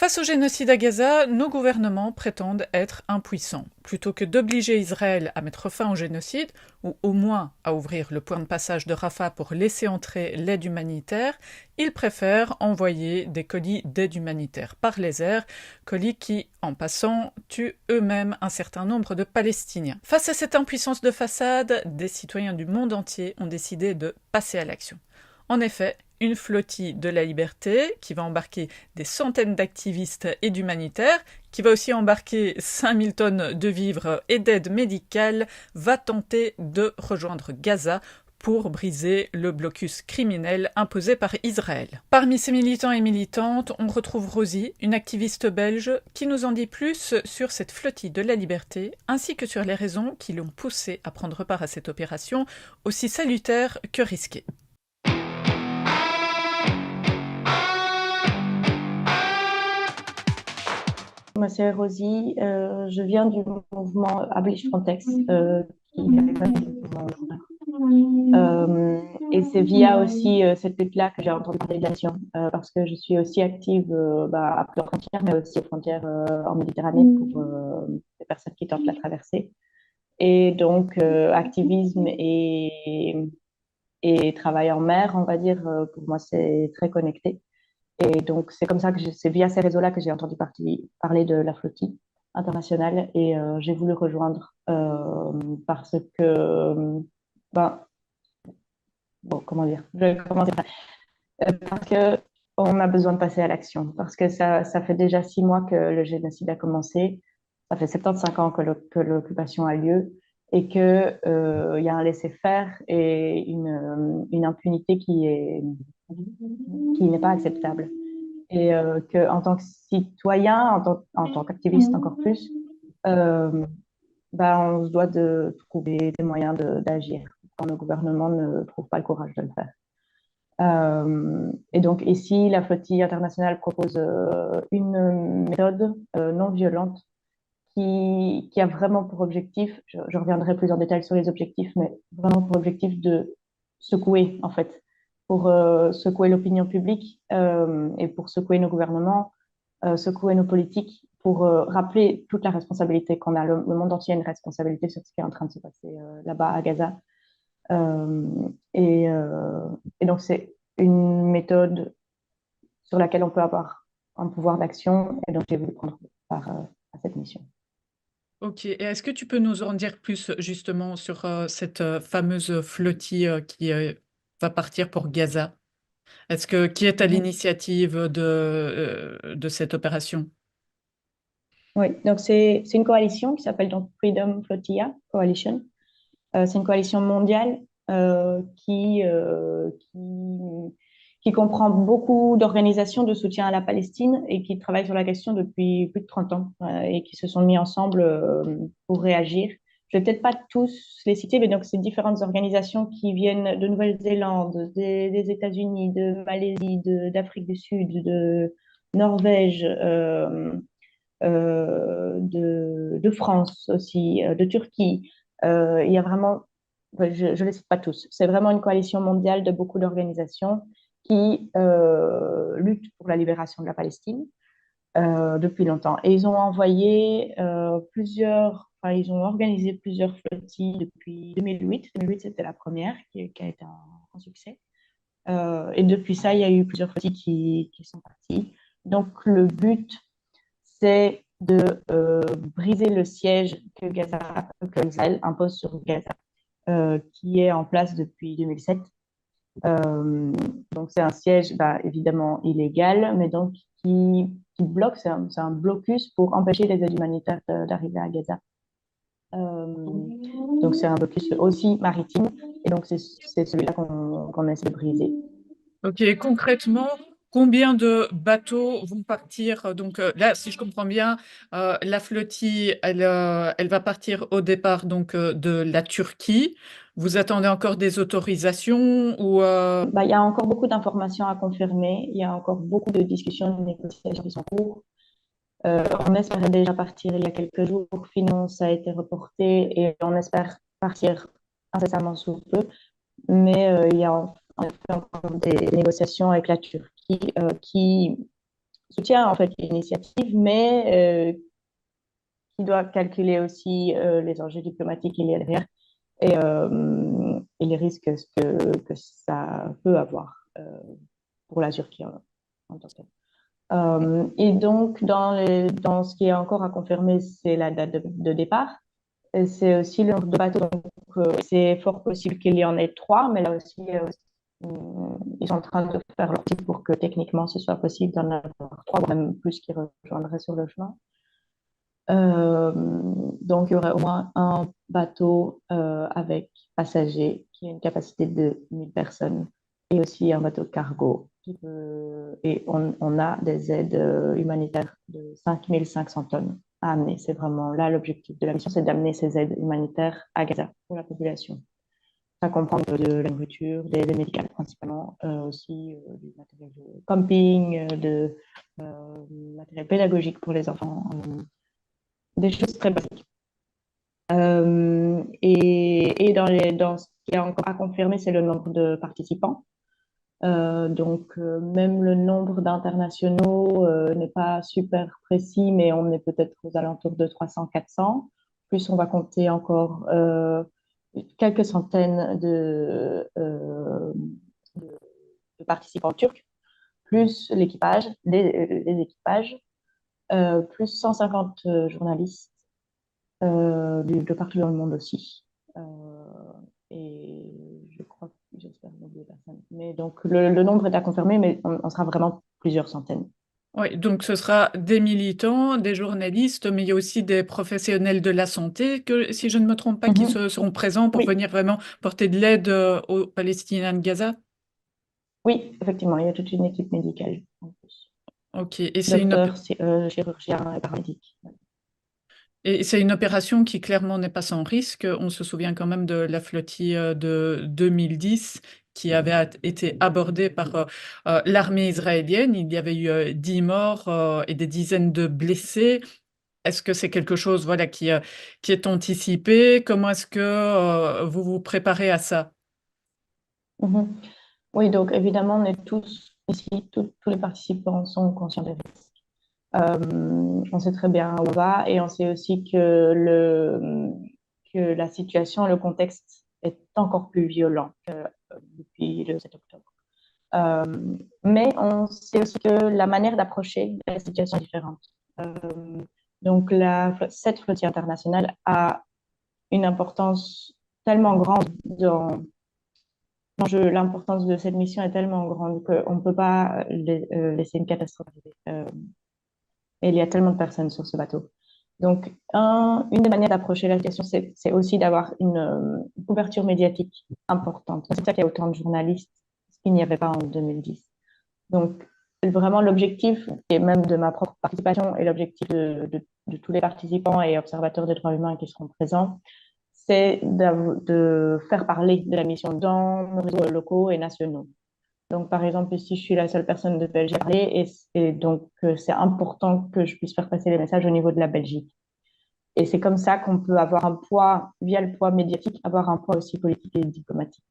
Face au génocide à Gaza, nos gouvernements prétendent être impuissants. Plutôt que d'obliger Israël à mettre fin au génocide, ou au moins à ouvrir le point de passage de Rafah pour laisser entrer l'aide humanitaire, ils préfèrent envoyer des colis d'aide humanitaire par les airs, colis qui, en passant, tuent eux-mêmes un certain nombre de Palestiniens. Face à cette impuissance de façade, des citoyens du monde entier ont décidé de passer à l'action. En effet, une flottille de la liberté qui va embarquer des centaines d'activistes et d'humanitaires, qui va aussi embarquer 5000 tonnes de vivres et d'aide médicale, va tenter de rejoindre Gaza pour briser le blocus criminel imposé par Israël. Parmi ces militants et militantes, on retrouve Rosie, une activiste belge, qui nous en dit plus sur cette flottille de la liberté, ainsi que sur les raisons qui l'ont poussée à prendre part à cette opération aussi salutaire que risquée. Moi, c'est Rosie. Je viens du mouvement Abolish Frontex, qui est le mouvement et c'est via aussi cette lutte-là que j'ai entendu parler de l'action, parce que je suis aussi active à plusieurs frontières, mais aussi aux frontières en Méditerranée pour les personnes qui tentent la traversée. Et donc, activisme et travail en mer, on va dire, pour moi, c'est très connecté. Et donc, c'est comme ça que c'est via ces réseaux-là que j'ai entendu parler de la flottille internationale et j'ai voulu rejoindre parce que, ben, bon, comment dire, je vais commencer par- parce que on a besoin de passer à l'action, parce que ça fait déjà 6 mois que le génocide a commencé, ça fait 75 ans que l'occupation a lieu et que il y a un laisser-faire et une impunité qui n'est pas acceptable. Et qu'en tant que citoyen, en tant qu'activiste encore plus, euh, on se doit de trouver des moyens d'agir quand le gouvernement ne trouve pas le courage de le faire. Et donc ici, la flottille internationale propose une méthode non violente qui a vraiment pour objectif, je reviendrai plus en détail sur les objectifs, mais vraiment pour objectif de secouer, en fait, pour secouer l'opinion publique et pour secouer nos gouvernements, secouer nos politiques, pour rappeler toute la responsabilité qu'on a. Le monde entier a une responsabilité sur ce qui est en train de se passer là-bas à Gaza. Euh, et, euh, et donc, c'est une méthode sur laquelle on peut avoir un pouvoir d'action. Et donc, j'ai voulu prendre part à cette mission. Ok, et est-ce que tu peux nous en dire plus justement sur cette fameuse flottille qui va partir pour Gaza? Qui est à l'initiative de cette opération? Oui, donc c'est une coalition qui s'appelle donc Freedom Flotilla Coalition. C'est une coalition mondiale qui comprend beaucoup d'organisations de soutien à la Palestine et qui travaillent sur la question depuis plus de 30 ans et qui se sont mis ensemble pour réagir. Je vais peut-être pas tous les citer, mais donc c'est différentes organisations qui viennent de Nouvelle-Zélande, des États-Unis, de Malaisie, d'Afrique du Sud, de Norvège, de France aussi, de Turquie. Il y a vraiment, je ne les cite pas tous, c'est vraiment une coalition mondiale de beaucoup d'organisations qui luttent pour la libération de la Palestine depuis longtemps. Et ils ont envoyé ils ont organisé plusieurs flottilles depuis 2008. 2008, c'était la première qui a été un succès. Et depuis ça, il y a eu plusieurs flottilles qui sont parties. Donc, le but, c'est de briser le siège que Israël impose sur Gaza, qui est en place depuis 2007. Donc, c'est un siège évidemment illégal, mais donc qui bloque, c'est un blocus pour empêcher les aides humanitaires d'arriver à Gaza. Donc, c'est un blocus aussi maritime, et donc c'est celui-là qu'on essaie de briser. Ok, concrètement, combien de bateaux vont partir? Donc là, si je comprends bien, la flottille, elle va partir au départ donc de la Turquie. Vous attendez encore des autorisations ou Il y a encore beaucoup d'informations à confirmer, il y a encore beaucoup de discussions, de négociations qui sont en cours. On espérait déjà partir il y a quelques jours, finalement ça a été reporté et on espère partir incessamment sous peu. Mais il y a en fait encore des négociations avec la Turquie qui soutient en fait l'initiative, mais qui doit calculer aussi les enjeux diplomatiques qu'il y a derrière et les risques que ça peut avoir pour la Turquie en tant que telle. Et donc, dans ce qui est encore à confirmer, c'est la date de départ. Et c'est aussi le nombre de bateaux. Donc, c'est fort possible qu'il y en ait trois, mais là aussi, ils sont en train de faire leur petit pour que techniquement ce soit possible d'en avoir trois, voire même plus qui rejoindraient sur le chemin. Euh, donc, il y aurait au moins un bateau avec passagers qui a une capacité de 1000 personnes et aussi un bateau cargo. Et on a des aides humanitaires de 5500 tonnes à amener. C'est vraiment là l'objectif de la mission, c'est d'amener ces aides humanitaires à Gaza pour la population. Ça comprend de la nourriture, des aides médicales principalement, aussi du matériel de camping, de matériel pédagogique pour les enfants, des choses très basiques. Et dans ce qui est encore à confirmer, c'est le nombre de participants. Donc, même le nombre d'internationaux n'est pas super précis, mais on est peut-être aux alentours de 300-400. Plus, on va compter encore quelques centaines de, de participants turcs, plus l'équipage, les équipages, plus 150 journalistes de partout dans le monde aussi. Euh, et je crois que j'espère oublier personne. Mais donc le nombre est à confirmer, mais on sera vraiment plusieurs centaines. Oui, donc ce sera des militants, des journalistes, mais il y a aussi des professionnels de la santé que, si je ne me trompe pas, qui Mhm. seront présents pour Oui, venir vraiment porter de l'aide aux Palestiniens de Gaza. oui, effectivement, il y a toute une équipe médicale en plus. Ok, et Docteurs, chirurgiens et paramédics. c'est une opération qui clairement n'est pas sans risque. On se souvient quand même de la flottille de 2010 qui avait été abordée par l'armée israélienne. Il y avait eu 10 morts et des dizaines de blessés. Est-ce que c'est quelque chose, voilà, qui est anticipé? Comment est-ce que vous vous préparez à ça? Mhm. Oui, donc évidemment, on est tous ici, tous les participants sont conscients des risques. On sait très bien où on va et on sait aussi que la situation, le contexte est encore plus violent depuis le 7 octobre. Euh, mais on sait aussi que la manière d'approcher la situation est différente. Euh, donc, cette flottille internationale a une importance tellement grande l'importance de cette mission est tellement grande qu'on ne peut pas laisser une catastrophe arriver. Et il y a tellement de personnes sur ce bateau. Donc, une des manières d'approcher la question, c'est aussi d'avoir une couverture médiatique importante. C'est pour ça qu'il y a autant de journalistes, ce qu'il n'y avait pas en 2010. Donc, vraiment, l'objectif, et même de ma propre participation, et l'objectif de tous les participants et observateurs des droits humains qui seront présents, c'est de faire parler de la mission dans nos réseaux locaux et nationaux. Donc, par exemple, ici, je suis la seule personne de Belgique à parler et donc c'est important que je puisse faire passer les messages au niveau de la Belgique. Et c'est comme ça qu'on peut avoir un poids, via le poids médiatique, avoir un poids aussi politique et diplomatique.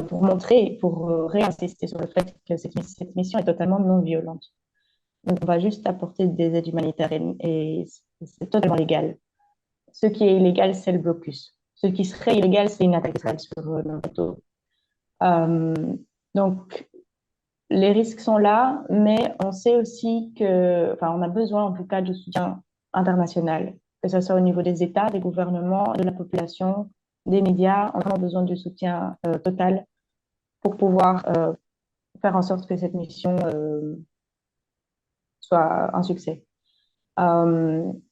Pour montrer, pour réinsister sur le fait que cette mission est totalement non violente. Donc, on va juste apporter des aides humanitaires et c'est totalement légal. Ce qui est illégal, c'est le blocus. Ce qui serait illégal, c'est une attaque d'Israël sur nos bateaux. Euh, donc, les risques sont là, mais on sait aussi que, enfin, on a besoin en tout cas de soutien international, que ce soit au niveau des États, des gouvernements, de la population, des médias. On a vraiment besoin du soutien total pour pouvoir faire en sorte que cette mission soit un succès.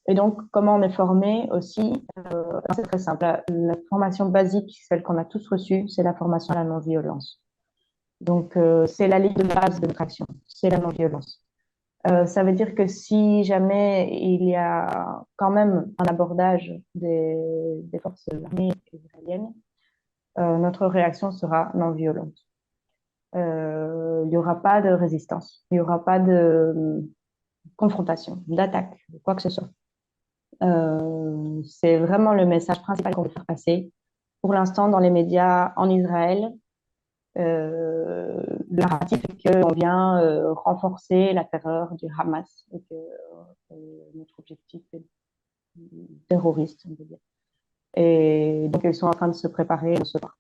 Et donc, comment on est formé aussi c'est très simple. La formation basique, celle qu'on a tous reçue, c'est la formation à la non-violence. Donc, c'est la ligne de base de notre action, c'est la non-violence. Ça veut dire que si jamais il y a quand même un abordage des forces armées israéliennes, notre réaction sera non violente. Il n'y aura pas de résistance, il n'y aura pas de confrontation, d'attaque, quoi que ce soit. C'est vraiment le message principal qu'on veut faire passer. Pour l'instant, dans les médias en Israël, le narratif est qu'on vient renforcer la terreur du Hamas et que notre objectif est terroriste, on peut dire. Et donc, ils sont en train de se préparer à ce soir.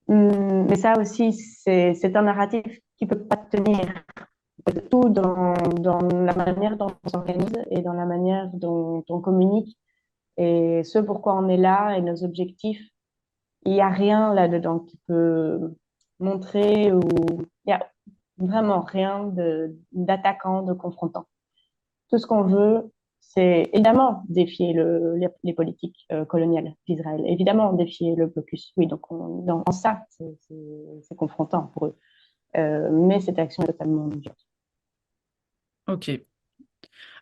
Mais ça aussi, c'est un narratif qui peut pas tenir. Tout dans la manière dont on s'organise et dans la manière dont on communique et ce pourquoi on est là et nos objectifs. Il n'y a rien là-dedans qui peut montrer ou il n'y a vraiment rien d'attaquant, de confrontant. Tout ce qu'on veut, c'est évidemment défier les politiques coloniales d'Israël, évidemment défier le blocus. Oui, donc en ça, c'est confrontant pour eux. Mais cette action est totalement idiote. Ok.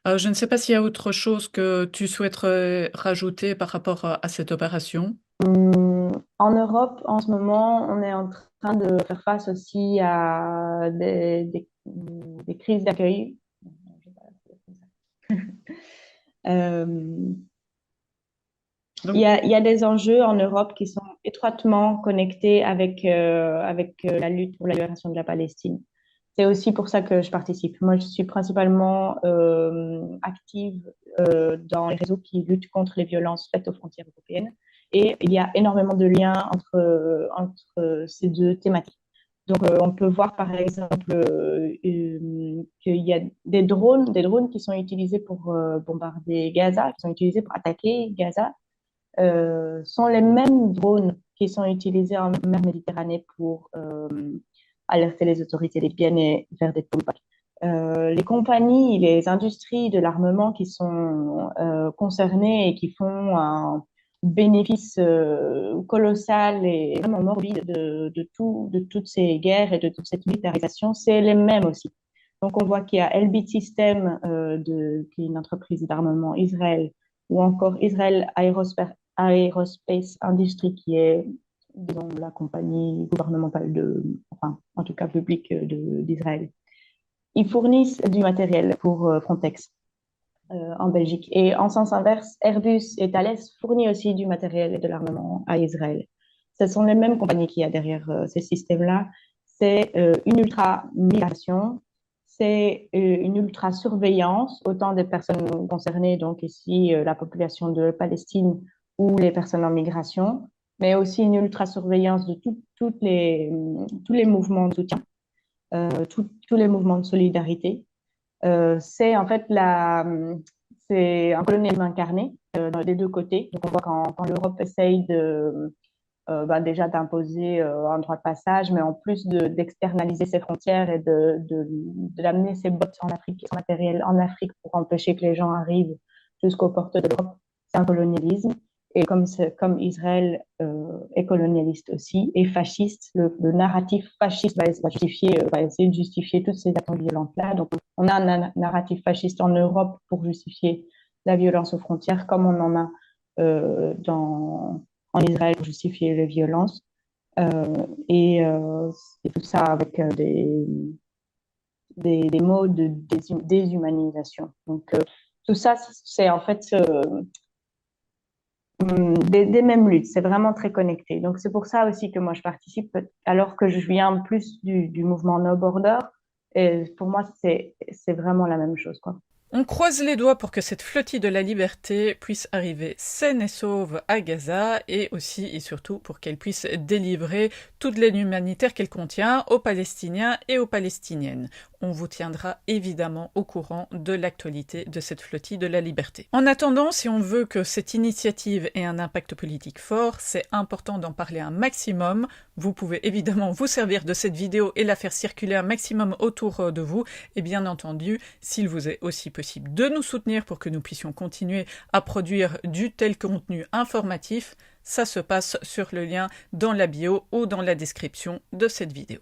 Je ne sais pas s'il y a autre chose que tu souhaiterais rajouter par rapport à cette opération. En Europe, en ce moment, on est en train de faire face aussi à des crises d'accueil. Euh, Donc, il y a des enjeux en Europe qui sont étroitement connectés avec la lutte pour la libération de la Palestine. C'est aussi pour ça que je participe. Moi, je suis principalement active dans les réseaux qui luttent contre les violences faites aux frontières européennes. Et il y a énormément de liens entre ces deux thématiques. Donc, on peut voir par exemple qu'il y a des drones qui sont utilisés pour bombarder Gaza, qui sont utilisés pour attaquer Gaza, sont les mêmes drones qui sont utilisés en mer Méditerranée pour alerter les autorités libyennes et faire des pullbacks. Les compagnies, les industries de l'armement qui sont concernées et qui font un bénéfice colossal et vraiment morbide de toutes ces guerres et de toute cette militarisation, c'est les mêmes aussi. Donc on voit qu'il y a Elbit Systems, qui est une entreprise d'armement Israël, ou encore Israel Aerospace Industry, qui est disons, la compagnie gouvernementale enfin, en tout cas publique d'Israël. Ils fournissent du matériel pour Frontex en Belgique. Et en sens inverse, Airbus et Thales fournissent aussi du matériel et de l'armement à Israël. Ce sont les mêmes compagnies qui y a derrière ces systèmes-là. C'est une ultra-migration, c'est une ultra-surveillance, autant des personnes concernées, donc ici la population de Palestine ou les personnes en migration, mais aussi une ultra-surveillance de tous les mouvements de soutien, tous les mouvements de solidarité. C'est en fait c'est un colonialisme incarné des deux côtés. Donc on voit quand l'Europe essaye déjà d'imposer un droit de passage, mais en plus d'externaliser ses frontières et d'amener ses bottes en Afrique, son matériel en Afrique pour empêcher que les gens arrivent jusqu'aux portes de l'Europe, c'est un colonialisme. Et comme Israël est colonialiste aussi et fasciste, le narratif fasciste va essayer de justifier toutes ces actions violentes-là. Donc, on a un narratif fasciste en Europe pour justifier la violence aux frontières, comme on en a en Israël pour justifier les violences. Et tout ça avec des mots de déshumanisation. Donc, tout ça, c'est en fait des mêmes luttes. C'est vraiment très connecté. Donc, c'est pour ça aussi que moi, je participe, alors que je viens plus du mouvement No Border. Et pour moi, c'est vraiment la même chose, quoi. on croise les doigts pour que cette flottille de la liberté puisse arriver saine et sauve à Gaza et aussi et surtout pour qu'elle puisse délivrer toute l'aide humanitaire qu'elle contient aux Palestiniens et aux Palestiniennes. On vous tiendra évidemment au courant de l'actualité de cette flottille de la liberté. En attendant, si on veut que cette initiative ait un impact politique fort, c'est important d'en parler un maximum. Vous pouvez évidemment vous servir de cette vidéo et la faire circuler un maximum autour de vous. Et bien entendu, s'il vous est aussi possible de nous soutenir pour que nous puissions continuer à produire du tel contenu informatif, ça se passe sur le lien dans la bio ou dans la description de cette vidéo.